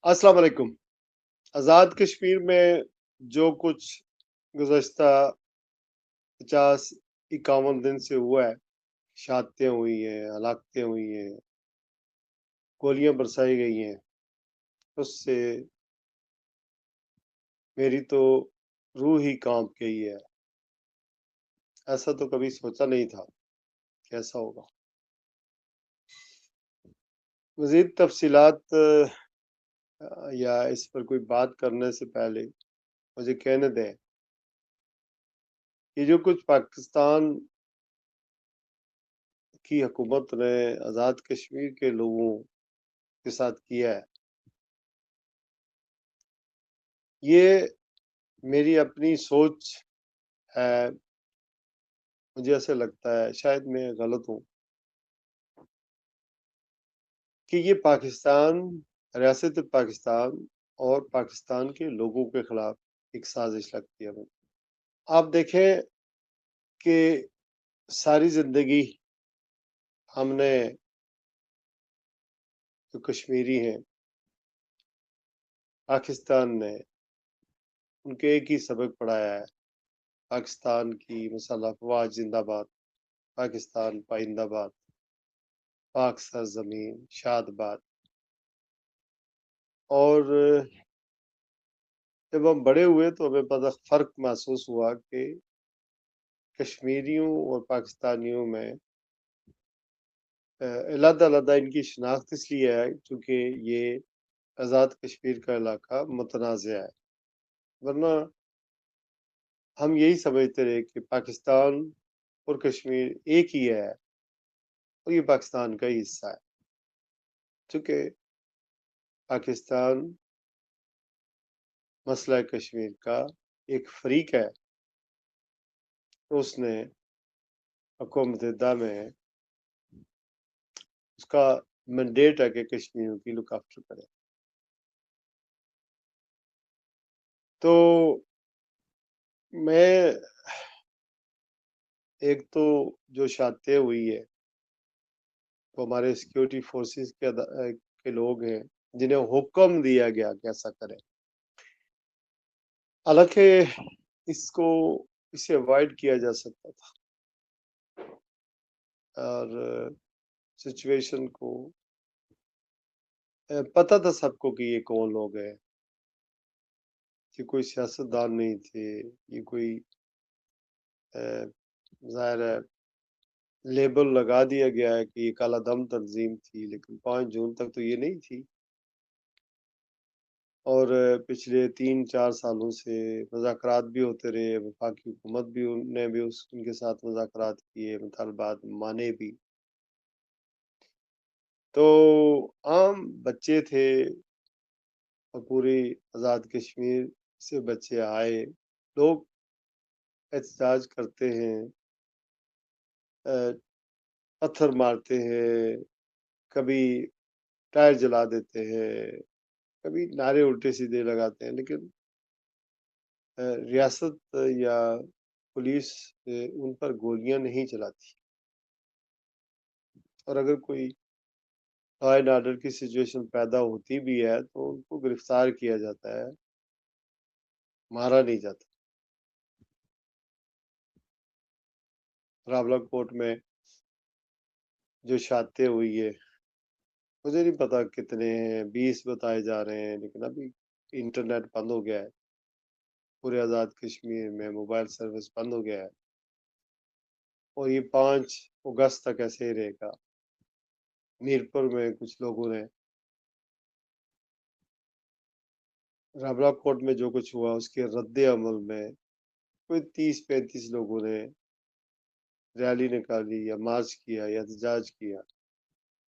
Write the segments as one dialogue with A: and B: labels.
A: السلام علیکم۔ آزاد کشمیر میں جو کچھ گزشتہ 50-51 دن سے ہوا ہے، شہادتیں ہوئی ہیں، ہلاکتیں ہوئی ہیں، گولیاں برسائی گئی ہیں، اس سے میری تو روح ہی کانپ گئی ہے۔ ایسا تو کبھی سوچا نہیں تھا کہ ایسا ہوگا۔ مزید تفصیلات یا اس پر کوئی بات کرنے سے پہلے مجھے کہنے دیں کہ جو کچھ پاکستان کی حکومت نے آزاد کشمیر کے لوگوں کے ساتھ کیا ہے، یہ میری اپنی سوچ ہے۔ مجھے ایسے لگتا ہے، شاید میں غلط ہوں، کہ یہ پاکستان، ریاست پاکستان اور پاکستان کے لوگوں کے خلاف ایک سازش لگتی ہے مجھے۔ آپ دیکھیں کہ ساری زندگی ہم نے جو کشمیری ہیں، پاکستان نے ان کے ایک ہی سبق پڑھایا ہے: پاکستان کی مسلح افواج زندہ باد، پاکستان پائندہ باد، پاک سرزمین شاد باد۔ اور جب ہم بڑے ہوئے تو ہمیں پتہ فرق محسوس ہوا کہ کشمیریوں اور پاکستانیوں میں علیحدہ علیحدہ ان کی شناخت اس لیے ہے کیونکہ یہ آزاد کشمیر کا علاقہ متنازع ہے، ورنہ ہم یہی سمجھتے رہے کہ پاکستان اور کشمیر ایک ہی ہے اور یہ پاکستان کا ہی حصہ ہے۔ چونکہ پاکستان مسئلہ کشمیر کا ایک فریق ہے، اس نے اقوام متحدہ میں اس کا مینڈیٹ ہے کہ کشمیریوں کی لک آفٹر کرے۔ تو میں ایک تو جو شہادتیں ہوئی ہے وہ ہمارے سیکیورٹی فورسز کے لوگ ہیں جنہیں حکم دیا گیا کہ ایسا کریں، حالانکہ اسے اوائڈ کیا جا سکتا تھا، اور سچویشن کو پتہ تھا سب کو کہ یہ کون لوگ ہیں، کہ کوئی سیاستدان نہیں تھے، یہ کوئی ظاہر ہے لیبل لگا دیا گیا ہے کہ یہ کالا دم تنظیم تھی، لیکن 5 جون تک تو یہ نہیں تھی۔ اور پچھلے 3-4 سالوں سے مذاکرات بھی ہوتے رہے، وفاقی حکومت بھی نے بھی ان کے ساتھ مذاکرات کیے، مطالبات مانے بھی۔ تو عام بچے تھے اور پوری آزاد کشمیر سے بچے آئے، لوگ احتجاج کرتے ہیں، پتھر مارتے ہیں، کبھی ٹائر جلا دیتے ہیں، کبھی نعرے الٹے سیدھے لگاتے ہیں، لیکن ریاست یا پولیس ان پر گولیاں نہیں چلاتی، اور اگر کوئی لا اینڈ آرڈر کی سچویشن پیدا ہوتی بھی ہے تو ان کو گرفتار کیا جاتا ہے، مارا نہیں جاتا۔ راولا کوٹ میں جو شہادتیں ہوئی ہے، مجھے نہیں پتا کتنے ہیں، 20 بتائے جا رہے ہیں، لیکن ابھی انٹرنیٹ بند ہو گیا ہے، پورے آزاد کشمیر میں موبائل سروس بند ہو گیا ہے، اور یہ 5 اگست تک ایسے ہی رہے گا۔ میرپور میں کچھ لوگوں نے راولا کوٹ میں جو کچھ ہوا اس کے رد عمل میں کوئی 30-35 لوگوں نے ریلی نکالی یا مارچ کیا یا احتجاج کیا،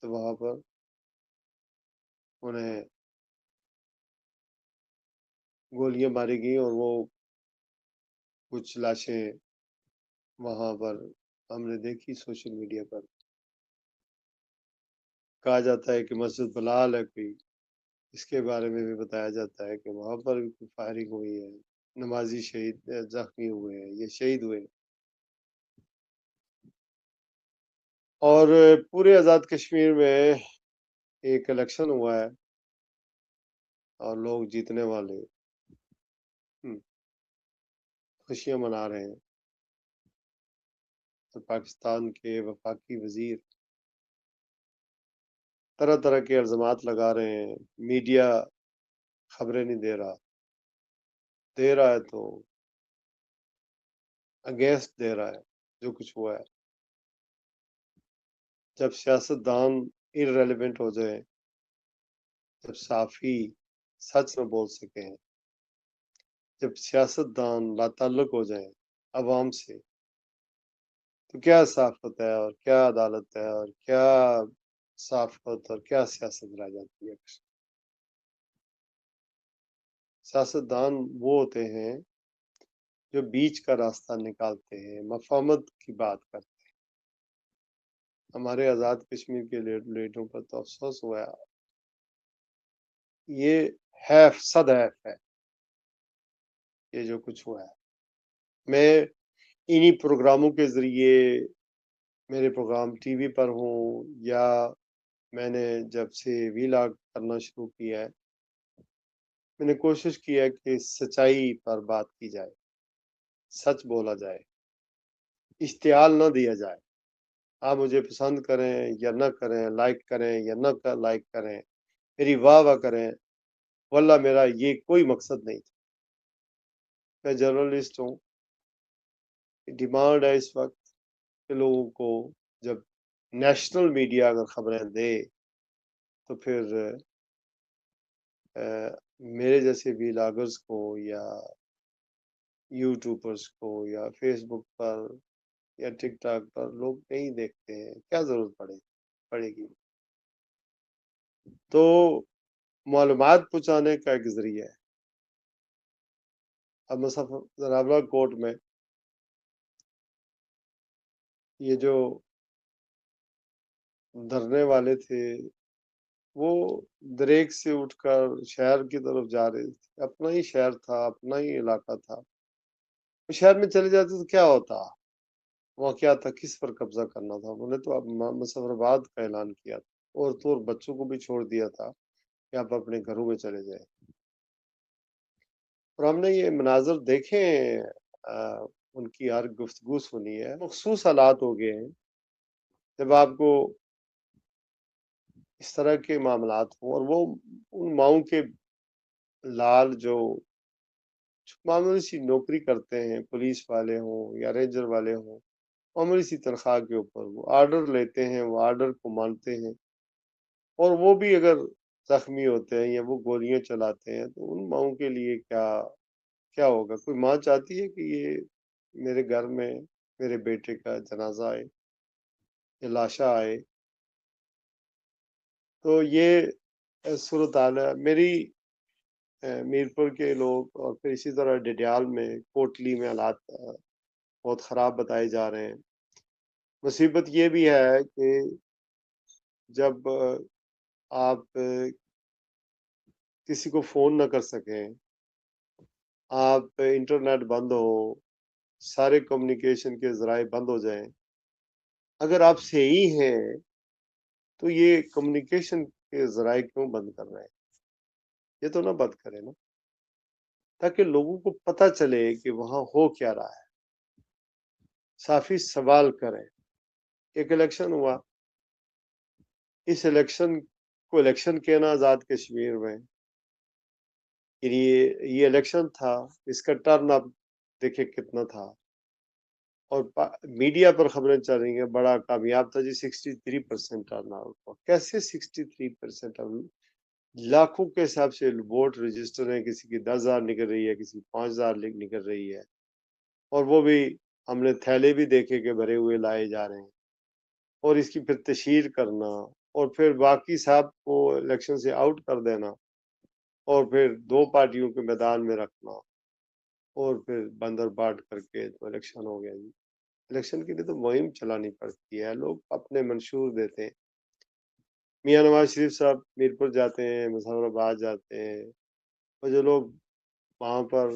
A: تو وہاں پر انہیں گولیاں ماری گئیں، اور وہ کچھ لاشیں وہاں پر ہم نے دیکھی سوشل میڈیا پر۔ کہا جاتا ہے کہ مسجد بلال ہے کوئی، اس کے بارے میں بھی بتایا جاتا ہے کہ وہاں پر بھی کوئی فائرنگ ہوئی ہے، نمازی شہید زخمی ہوئے ہیں، یہ شہید ہوئے۔ اور پورے آزاد کشمیر میں ایک الیکشن ہوا ہے اور لوگ جیتنے والے خوشیاں منا رہے ہیں، اور پاکستان کے وفاقی وزیر طرح طرح کے الزامات لگا رہے ہیں، میڈیا خبریں نہیں دے رہا ہے تو اگینسٹ دے رہا ہے جو کچھ ہوا ہے۔ جب سیاست دان ارریلیونٹ ہو جائے، جب صحافی سچ نہ بول سکیں، جب سیاست دان لاتعلق ہو جائیں عوام سے، تو کیا صحافت ہے اور کیا عدالت ہے اور کیا صحافت اور کیا سیاست رہ جاتی ہے۔ سیاست دان وہ ہوتے ہیں جو بیچ کا راستہ نکالتے ہیں، مفاہمت کی بات کرتے ہیں۔ ہمارے آزاد کشمیر کے لیڈروں پر تو افسوس ہوا ہے، یہ صد حیف ہے یہ جو کچھ ہوا ہے۔ میں انہی پروگراموں کے ذریعے، میرے پروگرام ٹی وی پر ہوں یا میں نے جب سے ویلاگ کرنا شروع کیا ہے، میں نے کوشش کی ہے کہ سچائی پر بات کی جائے، سچ بولا جائے، اشتعال نہ دیا جائے۔ آپ مجھے پسند کریں یا نہ کریں، لائک کریں یا نہ لائک کریں، میری واہ کریں، واللہ میرا یہ کوئی مقصد نہیں تھا۔ میں جرنلسٹ ہوں، ڈیمانڈ ہے اس وقت کہ لوگوں کو جب نیشنل میڈیا اگر خبریں دے تو پھر میرے جیسے ویلاگرز کو یا یوٹیوبرز کو یا فیس بک پر یا ٹک ٹاک پر لوگ نہیں دیکھتے ہیں، کیا ضرورت پڑے گی؟ تو معلومات پہنچانے کا ایک ذریعہ ہے۔ اب مثلا کوٹ میں یہ جو دھرنے والے تھے وہ دریک سے اٹھ کر شہر کی طرف جا رہے تھے، اپنا ہی شہر تھا، اپنا ہی علاقہ تھا، شہر میں چلے جاتے تو کیا ہوتا؟ وہاں کیا تھا، کس پر قبضہ کرنا تھا؟ انہوں نے تو اب مظفرآباد کا اعلان کیا تھا، عورتوں اور بچوں کو بھی چھوڑ دیا تھا کہ آپ اپنے گھروں میں چلے جائیں۔ اور ہم نے یہ مناظر دیکھے، ان کی ہر گفتگو سنی ہے۔ مخصوص حالات ہو گئے ہیں جب آپ کو اس طرح کے معاملات ہوں، اور وہ ان ماؤں کے لال جو معمولی سی نوکری کرتے ہیں، پولیس والے ہوں یا رینجر والے ہوں، معمولی سی تنخواہ کے اوپر وہ آرڈر لیتے ہیں، وہ آرڈر کو مانتے ہیں، اور وہ بھی اگر زخمی ہوتے ہیں یا وہ گولیاں چلاتے ہیں تو ان ماؤں کے لیے کیا ہوگا؟ کوئی ماں چاہتی ہے کہ یہ میرے گھر میں میرے بیٹے کا جنازہ آئے یا لاشا آئے؟ تو یہ صورتحال ہے۔ میری میرپور کے لوگ اور پھر اسی طرح ڈڈیال میں کوٹلی میں حالات بہت خراب بتائے جا رہے ہیں۔ مصیبت یہ بھی ہے کہ جب آپ کسی کو فون نہ کر سکیں، آپ انٹرنیٹ بند ہو، سارے کمیونیکیشن کے ذرائع بند ہو جائیں، اگر آپ صحیح ہیں تو یہ کمیونیکیشن کے ذرائع کیوں بند کر رہے ہیں؟ یہ تو نہ بند کریں نا، تاکہ لوگوں کو پتہ چلے کہ وہاں ہو کیا رہا ہے، صافی سوال کریں۔ ایک الیکشن ہوا، اس الیکشن کو الیکشن کہنا آزاد کشمیر میں، یہ الیکشن تھا، اس کا ٹرن اپ دیکھے کتنا تھا، اور میڈیا پر خبریں چل رہی ہیں بڑا کامیاب تھا جی، 63% ٹرن آؤٹ۔ کیسے 63%؟ لاکھوں کے حساب سے ووٹ رجسٹر ہیں، کسی کی 10,000 نکل رہی ہے، کسی 5,000 نکل رہی ہے، اور وہ بھی ہم نے تھیلے بھی دیکھے کہ بھرے ہوئے لائے جا رہے ہیں، اور اس کی پھر تشہیر کرنا، اور پھر باقی صاحب کو الیکشن سے آؤٹ کر دینا، اور پھر 2 پارٹیوں کے میدان میں رکھنا، اور پھر بندر باٹ کر کے تو الیکشن ہو گیا جی۔ الیکشن کے لیے تو مہم چلانی پڑتی ہے، لوگ اپنے منشور دیتے ہیں۔ میاں نواز شریف صاحب میرپور جاتے ہیں، مظفرآباد جاتے ہیں، اور جو لوگ وہاں پر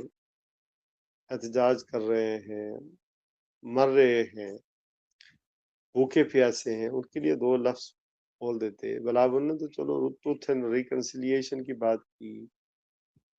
A: احتجاج کر رہے ہیں، مر رہے ہیں، بھوکے پیاسے ہیں، ان کے لیے 2 لفظ بول دیتے۔ بلا نے تو چلو ٹروتھ اینڈ ریکنسیلیشن کی بات کی،